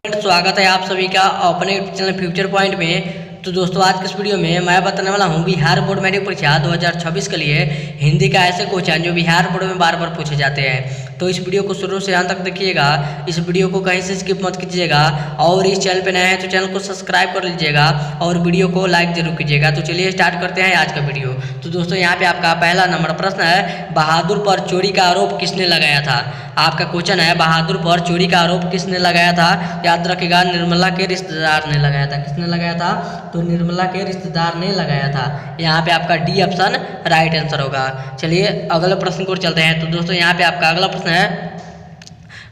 स्वागत है आप सभी का अपने चैनल फ्यूचर पॉइंट में। तो दोस्तों आज के इस वीडियो में मैं बताने वाला हूं बिहार बोर्ड मैट्रिक परीक्षा 2026 के लिए हिंदी का ऐसे क्वेश्चन जो बिहार बोर्ड में बार बार पूछे जाते हैं। तो इस वीडियो को शुरू से अंत तक देखिएगा, इस वीडियो को कहीं से स्किप मत कीजिएगा और इस चैनल पे नए हैं तो चैनल को सब्सक्राइब कर लीजिएगा और वीडियो को लाइक जरूर कीजिएगा। तो चलिए स्टार्ट करते हैं आज का वीडियो। तो दोस्तों यहाँ पे आपका पहला नंबर प्रश्न है, बहादुर पर चोरी का आरोप किसने लगाया था। आपका क्वेश्चन है बहादुर पर चोरी का आरोप किसने लगाया था। याद रखिएगा निर्मला के रिश्तेदार ने लगाया था। किसने लगाया था? तो निर्मला के रिश्तेदार ने लगाया था। यहाँ पे आपका डी ऑप्शन राइट आंसर होगा। चलिए अगले प्रश्न को चलते हैं। तो दोस्तों यहाँ पे आपका अगला प्रश्न है,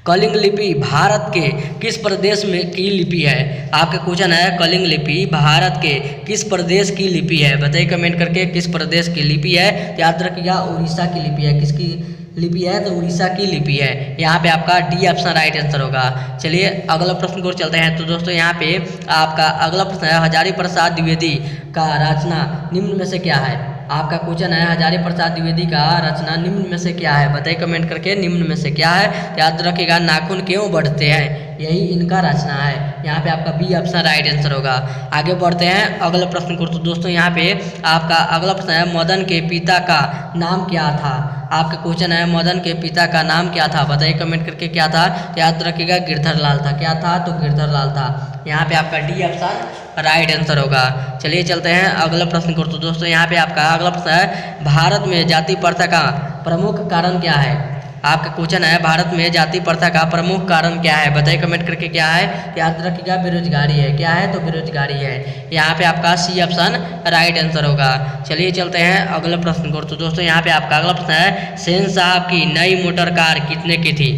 कलिंग लिपि भारत के किस प्रदेश में की लिपि है। आपका क्वेश्चन है कलिंग लिपि भारत के किस प्रदेश की लिपि है। बताइए कमेंट करके किस प्रदेश की लिपि है। याद रखिएगा उड़ीसा की लिपि है। किसकी लिपि है? तो उड़ीसा की लिपि है। यहाँ पे आपका डी ऑप्शन राइट आंसर होगा। चलिए अगला प्रश्न को चलते हैं। तो दोस्तों यहाँ पे आपका अगला प्रश्न है, हजारी प्रसाद द्विवेदी का रचना निम्न में से क्या है। आपका क्वेश्चन है हजारी प्रसाद द्विवेदी का रचना निम्न में से क्या है। बताइए कमेंट करके निम्न में से क्या है। याद रखिएगा नाखून क्यों बढ़ते हैं, यही इनका रचना है। यहाँ पे आपका बी ऑप्शन राइट आंसर होगा। आगे बढ़ते हैं अगले प्रश्न को। तो दोस्तों यहाँ पे आपका अगला प्रश्न है, मदन के पिता का नाम क्या था। आपका क्वेश्चन है मदन के पिता का नाम क्या था। बताइए कमेंट करके क्या था। याद रखिएगा गिरधर लाल था। क्या था? तो गिरधर लाल था। यहाँ पे आपका डी ऑप्शन राइट आंसर होगा। चलिए चलते हैं अगला प्रश्न को। तो दोस्तों यहाँ पे आपका अगला प्रश्न है, भारत में जाति प्रथा का प्रमुख कारण क्या है। आपका क्वेश्चन है भारत में जाति प्रथा का प्रमुख कारण क्या है। बताइए कमेंट करके क्या है। याद रखिएगा बेरोजगारी है। क्या है? तो बेरोजगारी है। यहाँ पे आपका सी ऑप्शन राइट आंसर होगा। चलिए चलते हैं अगले प्रश्न को। तो दोस्तों यहाँ पे आपका अगला प्रश्न है, सेन साहब की नई मोटर कार कितने की थी।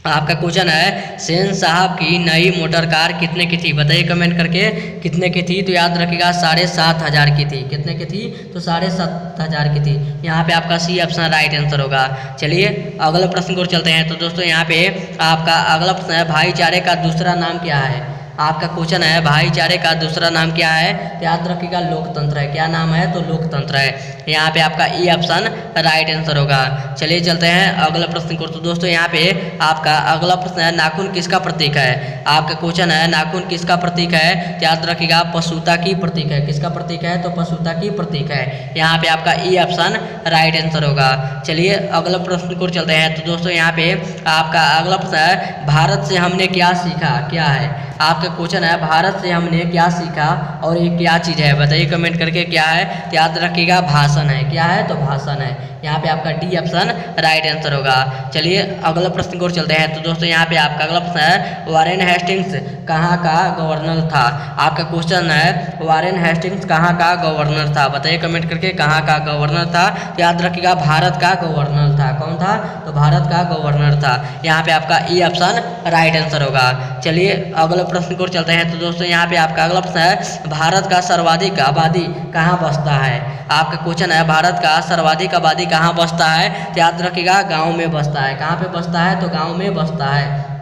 आपका क्वेश्चन है सेन साहब की नई मोटर कार कितने की थी। बताइए कमेंट करके कितने की थी। तो याद रखिएगा 7,500 की थी। कितने की थी? तो 7,500 की थी। यहाँ पे आपका सी ऑप्शन राइट आंसर होगा। चलिए अगले प्रश्न को चलते हैं। तो दोस्तों यहाँ पे आपका अगला प्रश्न है, भाईचारे का दूसरा नाम क्या है। आपका क्वेश्चन है भाईचारे का दूसरा नाम क्या है। याद रखिएगा लोकतंत्र है। क्या नाम है? तो लोकतंत्र है। यहाँ पे आपका ई ऑप्शन राइट आंसर होगा। चलिए चलते हैं अगला प्रश्न को। तो दोस्तों यहाँ पे आपका अगला प्रश्न है, नाखून किसका प्रतीक है। आपका क्वेश्चन है नाखून किसका प्रतीक है। याद रखिएगा पशुता की प्रतीक है। किसका प्रतीक है? तो पशुता की प्रतीक है। यहाँ पे आपका ई ऑप्शन राइट आंसर होगा। चलिए अगला प्रश्न को चलते हैं। तो दोस्तों यहाँ पे आपका अगला प्रश्न है, भारत से हमने क्या सीखा। क्या है? आपका क्वेश्चन है भारत से हमने क्या सीखा और ये क्या चीज़ है। बताइए कमेंट करके क्या है। याद रखिएगा भाषण है। क्या है? तो भाषण है। यहाँ पे आपका डी ऑप्शन राइट आंसर होगा। चलिए अगला प्रश्न को चलते हैं। तो दोस्तों यहाँ पे आपका अगला प्रश्न है, वारेन हेस्टिंग्स कहाँ का गवर्नर था। आपका क्वेश्चन है वारेन हेस्टिंग्स कहाँ का गवर्नर था। बताइए कमेंट करके कहाँ का गवर्नर था। याद रखिएगा भारत का गवर्नर था। कौन था? तो भारत का गवर्नर था। यहाँ पे आपका ई ऑप्शन राइट आंसर होगा। चलिए अगले प्रश्न को चलते हैं। तो दोस्तों यहाँ पे आपका अगला प्रश्न है, भारत का सर्वाधिक आबादी कहाँ बसता है। आपका क्वेश्चन है भारत का सर्वाधिक आबादी कहाँ बसता है। तो याद रखिएगा गांव में बसता है। कहाँ पे बसता है? तो गांव में बसता है।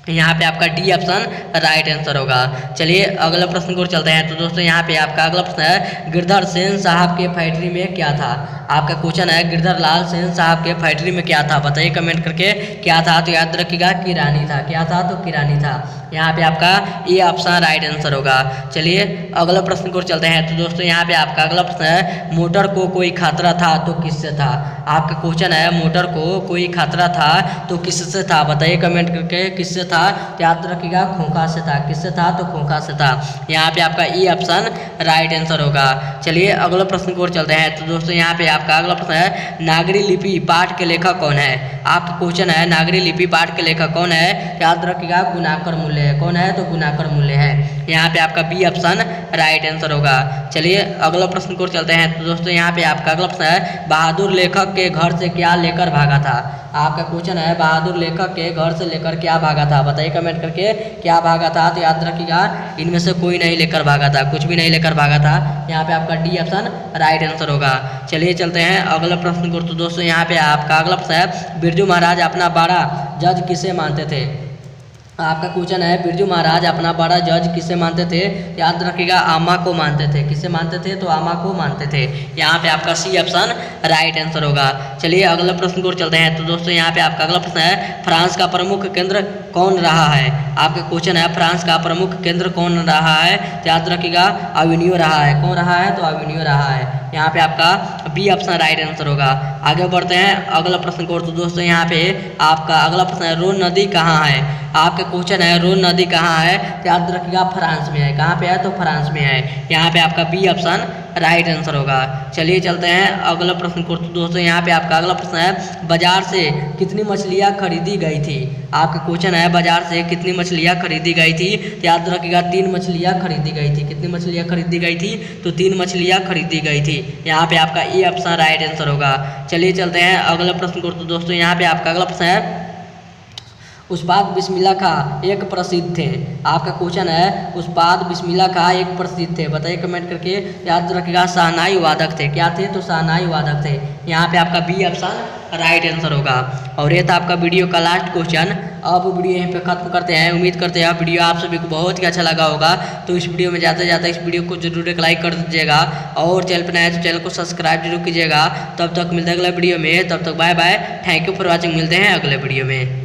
यहाँ पे आपका डी ऑप्शन राइट आंसर होगा। चलिए अगले प्रश्न को चलते हैं। तो दोस्तों यहाँ पे आपका अगला प्रश्न है, गिरधर सेन साहब के फैक्ट्री में क्या था। आपका क्वेश्चन है गिरधर लाल सेन साहब के फैक्ट्री में क्या था। बताइए कमेंट करके क्या था। तो याद रखिएगा किरानी था। क्या था? तो किरानी था। यहाँ पे आपका ये ऑप्शन राइट आंसर होगा। चलिए अगले प्रश्न को चलते हैं। तो दोस्तों यहाँ पे आपका अगला प्रश्न है, मोटर को कोई खतरा था तो किससे था। आपका क्वेश्चन है मोटर को कोई खतरा था तो किससे था। बताइए कमेंट करके किससे था। याद रखिएगा खोखा से था। किससे था? तो खोखा से था। यहाँ पे आपका ई ऑप्शन राइट आंसर होगा। चलिए अगले प्रश्न को चलते हैं। तो दोस्तों यहाँ पे आपका अगला प्रश्न है, नागरी लिपि पाठ के लेखक कौन है। आपका क्वेश्चन है नागरी लिपि पाठ के लेखक कौन है। याद रखिएगा गुणाकर मूल्य है। कौन है? तो गुणाकर मूल्य है। यहाँ पे आपका बी ऑप्शन राइट आंसर होगा। चलिए अगला प्रश्न को चलते हैं। तो दोस्तों यहाँ पे आपका अगला प्रश्न है, बहादुर लेखक के घर से क्या लेकर भागा था। आपका क्वेश्चन है बहादुर लेखक के घर से लेकर क्या भागा था। बताइए कमेंट करके क्या भागा था। तो याद रखिएगा इनमें से कोई नहीं लेकर भागा था। कुछ भी नहीं लेकर भागा था। यहाँ पे आपका डी ऑप्शन राइट आंसर होगा। चलिए चलते हैं अगला प्रश्न को। तो दोस्तों यहाँ पे आपका अगला प्रश्न है, बिरजू महाराज अपना बड़ा जज किसे मानते थे। आपका क्वेश्चन है, बिरजू महाराज अपना बड़ा जज किसे मानते थे? याद रखिएगा, आमा को मानते थे। किसे मानते थे? तो आमा को मानते थे। यहाँ पे आपका सी ऑप्शन राइट आंसर होगा। चलिए अगले प्रश्न की ओर चलते हैं। तो दोस्तों यहाँ पे आपका अगला प्रश्न है, फ्रांस का प्रमुख केंद्र कौन रहा है? आपका क्वेश्चन है, फ्रांस का प्रमुख केंद्र कौन रहा है? तो याद रखिएगा, अविनियो रहा है। कौन रहा है? तो अविनियो रहा है। यहाँ पे आपका बी ऑप्शन राइट आंसर होगा। आगे बढ़ते हैं अगला प्रश्न को। तो दोस्तों यहाँ पे आपका अगला प्रश्न है, रोन नदी कहाँ है? आपका क्वेश्चन है, रोन नदी कहाँ है? तो याद रखिएगा, फ्रांस में है। कहाँ पे है? तो फ्रांस में है। यहाँ पे आपका बी ऑप्शन राइट आंसर होगा। चलिए चलते हैं अगला प्रश्न को। तो दोस्तों यहाँ पे आपका अगला प्रश्न है, बाजार से कितनी मछलियाँ खरीदी गई थी? आपका क्वेश्चन है, बाजार से कितनी मछलियाँ खरीदी गई थी? तो याद रखिएगा, 3 मछलियाँ खरीदी गई थी। कितनी मछलियाँ खरीदी गई थी? तो 3 मछलियाँ खरीदी गई थी। यहाँ पे आपका ए ऑप्शन राइट आंसर होगा। चलिए चलते हैं अगला प्रश्न को। तो दोस्तों यहाँ पे आपका अगला प्रश्न है, उस्ताद बिस्मिल्लाह खां एक प्रसिद्ध थे। आपका क्वेश्चन है, उस्ताद बिस्मिल्लाह खां एक प्रसिद्ध थे। बताइए कमेंट करके। याद रखिएगा, शहनाई वादक थे। क्या थे? तो शहनाई वादक थे। यहाँ पे आपका बी ऑप्शन राइट आंसर होगा। और ये था आपका वीडियो का लास्ट क्वेश्चन। अब वीडियो यहीं पे खत्म करते हैं। उम्मीद करते हैं वीडियो आप सभी को बहुत ही अच्छा लगा होगा। तो इस वीडियो में जाते जाते इस वीडियो को जरूर एक लाइक कर दीजिएगा, और चैनल पर नया है तो चैनल को सब्सक्राइब जरूर कीजिएगा। तब तक मिलते हैं अगले वीडियो में। तब तक bye bye, thank you for watching. मिलते हैं अगले वीडियो में।